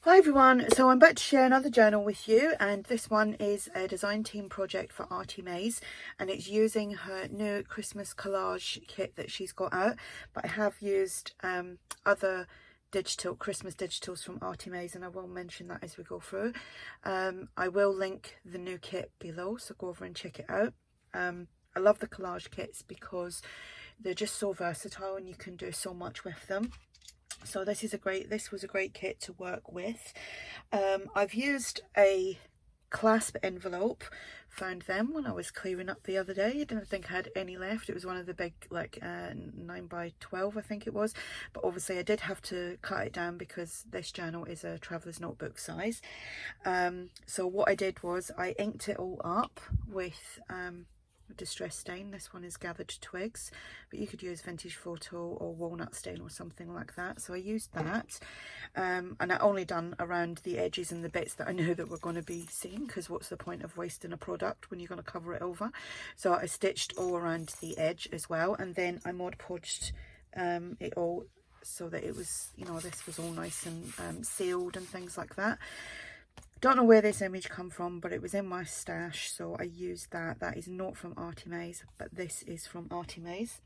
Hi everyone, so I'm back to share another journal with you, and this one is a design team project for ARTYmaze, and it's using her new Christmas collage kit that she's got out. But I have used other Christmas digitals from ARTYmaze, and I will mention that as we go through. I will link the new kit below, so go over and check it out. I love the collage kits because they're just so versatile and you can do so much with them. So this was a great kit to work with. I've used a clasp envelope, found them when I was clearing up the other day. I didn't think I had any left. It was one of the big, like 9 by 12 I think it was, but obviously I did have to cut it down because this journal is a traveler's notebook size. So what I did was I inked it all up with distress stain. This one is gathered twigs, but you could use vintage photo or walnut stain or something like that. So I used that, and I only done around the edges and the bits that I knew that were going to be seen, because what's the point of wasting a product when you're going to cover it over. So I stitched all around the edge as well, and then I Mod Podged it all so that it was, you know, this was all nice and sealed and things like that. Don't know where this image come from, but it was in my stash, so I used that. That is not from ARTYmaze, but this is from ARTYmaze.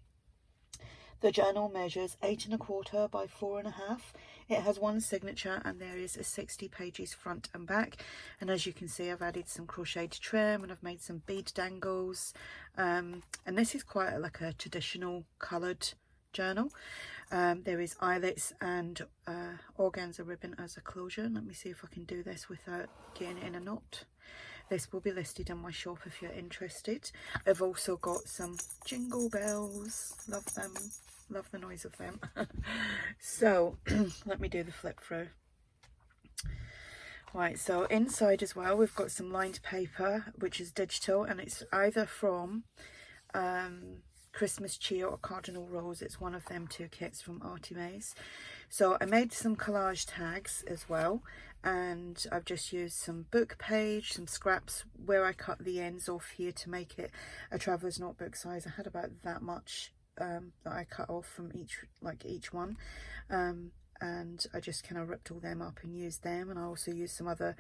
The journal measures 8 1/4 by 4 1/2. It has one signature, and there is 60 pages front and back. And as you can see, I've added some crocheted trim and I've made some bead dangles. And this is quite like a traditional coloured journal. There is eyelets and organza ribbon as a closure. Let me see if I can do this without getting it in a knot. This will be listed in my shop if you're interested. I've also got some jingle bells. Love them. Love the noise of them. So let me do the flip through. Right, so inside as well we've got some lined paper, which is digital, and it's either from Christmas Cheer or Cardinal Rose. It's one of them two kits from ARTYmaze. So I made some collage tags as well, and I've just used some book page, some scraps where I cut the ends off here to make it a traveler's notebook size. I had about that much that I cut off from each one, and I just kind of ripped all them up and used them. And I also used some other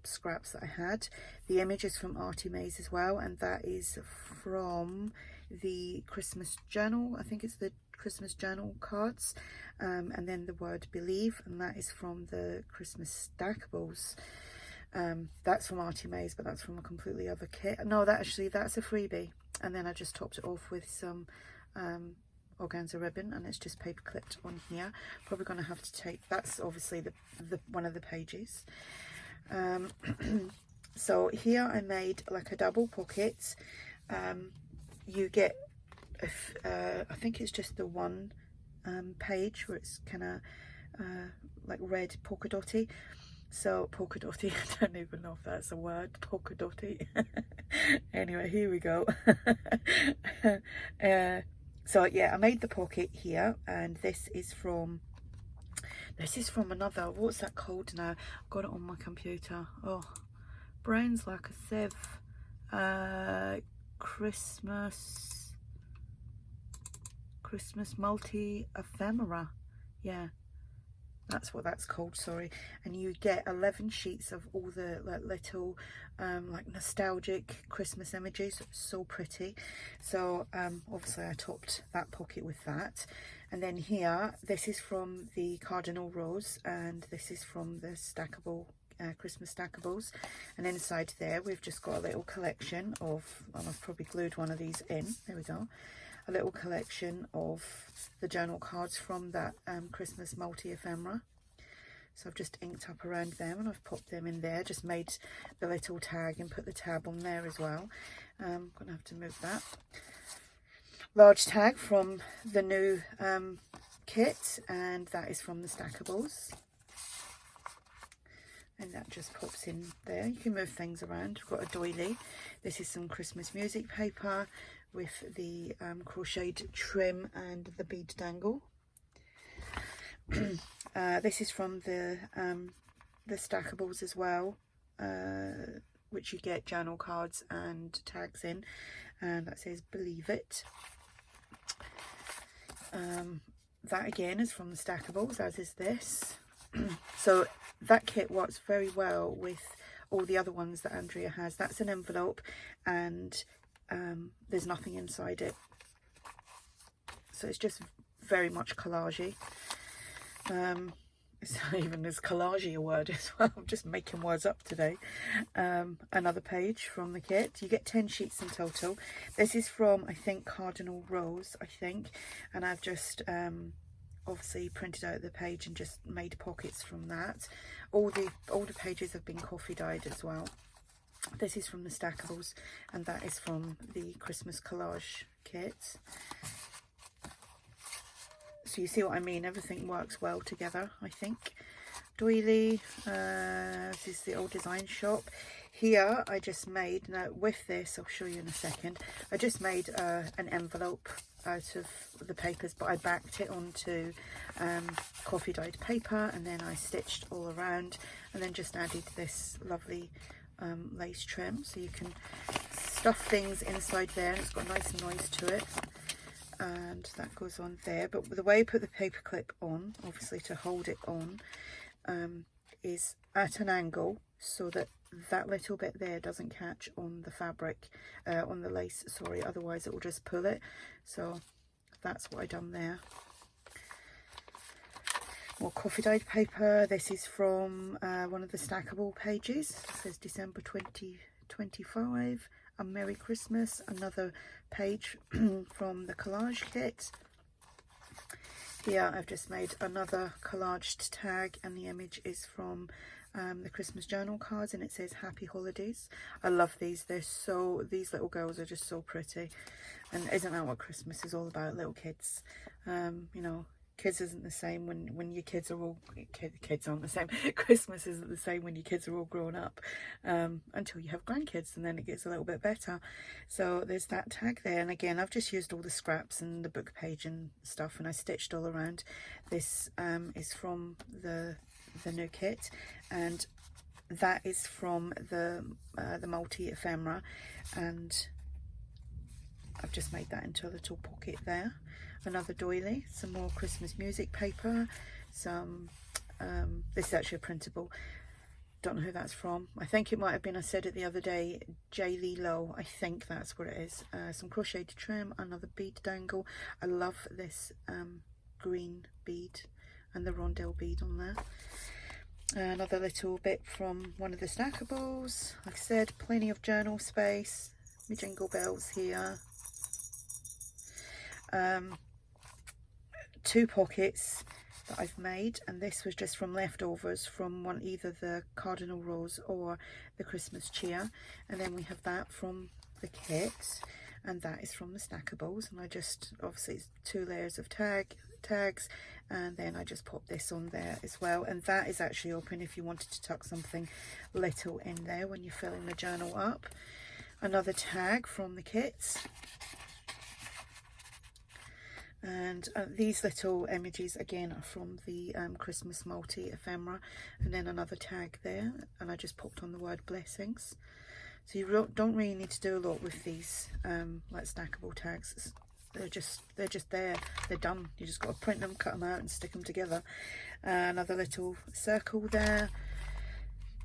scraps that I had. The image is from ARTYmaze as well, and that is from the Christmas journal. I think it's the Christmas journal cards, and then the word believe, and that is from the Christmas stackables. That's from ARTYmaze, but that's from a completely other kit. No, that's a freebie, and then I just topped it off with some organza ribbon, and it's just paper clipped on here. Probably going to have to take, that's obviously the one of the pages. So here I made like a double pocket. You get I think it's just the one page where it's kind of like red polka dotty. So polka dotty, I don't even know if that's a word, polka dotty. Anyway, here we go. So yeah, I made the pocket here, and this is from another, what's that called now? I've got it on my computer. Oh, brain's like a sieve. Christmas multi ephemera. Yeah, that's what that's called, sorry. And you get 11 sheets of all the like little like nostalgic Christmas images. So pretty. So obviously I topped that pocket with that. And then here, this is from the Cardinal Rose, and this is from the stackable Christmas stackables. And inside there we've just got a little collection of, and I've probably glued one of these in, there we go, a little collection of the journal cards from that Christmas multi ephemera. So I've just inked up around them and I've popped them in there, just made the little tag and put the tab on there as well. I'm gonna have to move that. Large tag from the new kit, and that is from the stackables. And that just pops in there. You can move things around. We've got a doily. This is some Christmas music paper with the crocheted trim and the bead dangle. This is from the stackables as well, which you get journal cards and tags in, and that says believe it. That again is from the stackables, as is this. So that kit works very well with all the other ones that Andrea has. That's an envelope, and there's nothing inside it, so it's just very much collagey. It's not even as collagey a word as well. I'm just making words up today. Another page from the kit. You get 10 sheets in total. This is from, I think, Cardinal Rose, I think, and I've just obviously printed out the page and just made pockets from that. All the pages have been coffee dyed as well. This is from the Stackables, and that is from the Christmas Collage kit. So you see what I mean, everything works well together, I think. Doily, this is the old design shop. Here I just made, now with this, I'll show you in a second, I just made an envelope out of the papers, but I backed it onto coffee dyed paper, and then I stitched all around, and then just added this lovely lace trim, so you can stuff things inside there, and it's got a nice noise to it. And that goes on there, but the way I put the paper clip on, obviously to hold it on, is at an angle so that that little bit there doesn't catch on the fabric, on the lace, sorry, otherwise it will just pull it. So that's what I done there. More coffee dyed paper. This is from one of the stackable pages. It says December 2025. A Merry Christmas. Another page from the collage kit. Here I've just made another collaged tag, and the image is from the Christmas journal cards, and it says Happy Holidays. I love these. These little girls are just so pretty, and isn't that what Christmas is all about? Little kids. You know, kids isn't the same when your kids are all kids aren't the same. Christmas isn't the same when your kids are all grown up, until you have grandkids, and then it gets a little bit better. So there's that tag there, and again I've just used all the scraps and the book page and stuff, and I stitched all around. This is from the new kit, and that is from the multi ephemera, and I've just made that into a little pocket there. Another doily, some more Christmas music paper, some this is actually a printable, don't know who that's from. I think it might have been, I said it the other day, J. Lee Low, I think that's what it is. Some crocheted trim, another bead dangle. I love this green bead and the rondelle bead on there. Another little bit from one of the stackables. Like I said, plenty of journal space. My jingle bells here. 2 pockets that I've made, and this was just from leftovers from either the Cardinal Rose or the Christmas Cheer, and then we have that from the kit, and that is from the stackables, and I just, obviously it's 2 layers of tags, and then I just pop this on there as well, and that is actually open if you wanted to tuck something little in there when you're filling the journal up. Another tag from the kit. And these little images again are from the Christmas multi ephemera, and then another tag there, and I just popped on the word blessings. So you don't really need to do a lot with these like stackable tags. They're just there, they're done. You just got to print them, cut them out and stick them together. Another little circle there.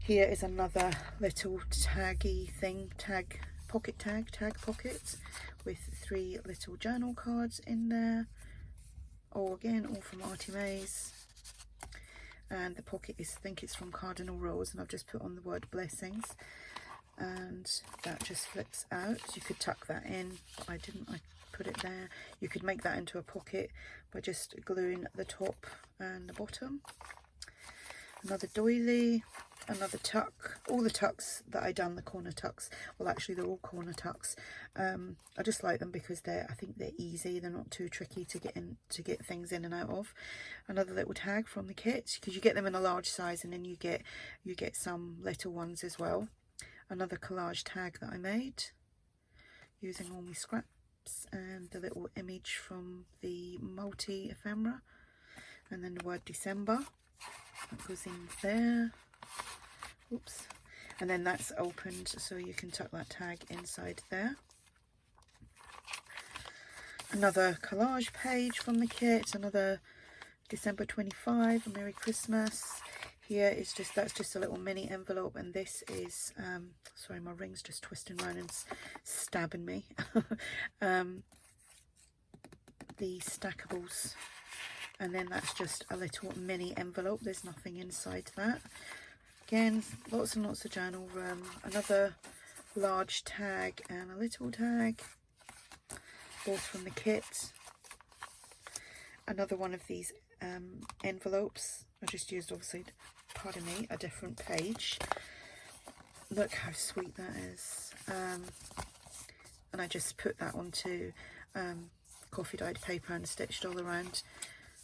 Here is another little taggy thing, tag pocket, with 3 little journal cards in there, all from ARTYmaze, and the pocket is, I think it's from Cardinal Rose, and I've just put on the word blessings, and that just flips out. You could tuck that in, but I didn't, I put it there. You could make that into a pocket by just gluing the top and the bottom. Another doily, another tuck. All the tucks that I done, the corner tucks, well actually they're all corner tucks. I just like them because I think they're easy, they're not too tricky to get things in and out of. Another little tag from the kit, because you get them in a large size, and then you get some little ones as well. Another collage tag that I made using all my scraps, and the little image from the multi ephemera, and then the word December. That goes in there. Oops. And then that's opened, so you can tuck that tag inside there. Another collage page from the kit, another December 25, a Merry Christmas. Here is just, that's just a little mini envelope, and this is sorry, my ring's just twisting around and stabbing me. The stackables, and then that's just a little mini envelope. There's nothing inside that. Again, lots and lots of journal room. Another large tag and a little tag, both from the kit. Another one of these envelopes. I just used, obviously, pardon me, a different page. Look how sweet that is. And I just put that onto coffee dyed paper and stitched all around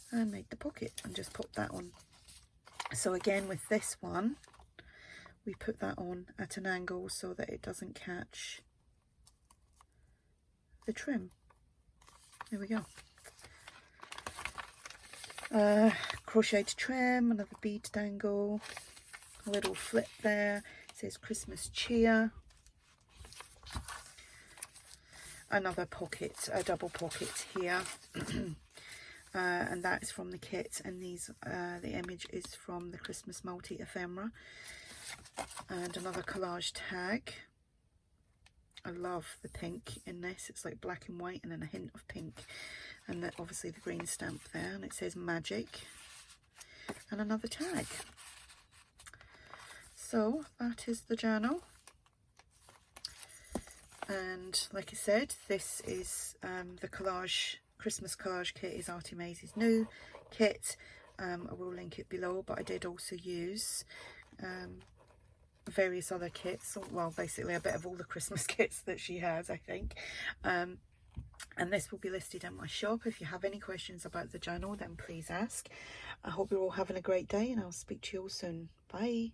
and made the pocket and just popped that on. So again, with this one, we put that on at an angle so that it doesn't catch the trim. There we go. Crocheted trim, another bead dangle, a little flip there. It says Christmas cheer. Another pocket, a double pocket here. And that is from the kit, and these the image is from the Christmas multi ephemera. And another collage tag. I love the pink in this. It's like black and white and then a hint of pink, and then obviously the green stamp there, and it says magic. And another tag. So that is the journal. And like I said, this is the collage, Christmas collage kit is ARTYmaze's new kit. I will link it below, but I did also use various other kits, well, basically a bit of all the Christmas kits that she has, I think. And this will be listed in my shop. If you have any questions about the journal, then please ask. I hope you're all having a great day, and I'll speak to you all soon. Bye.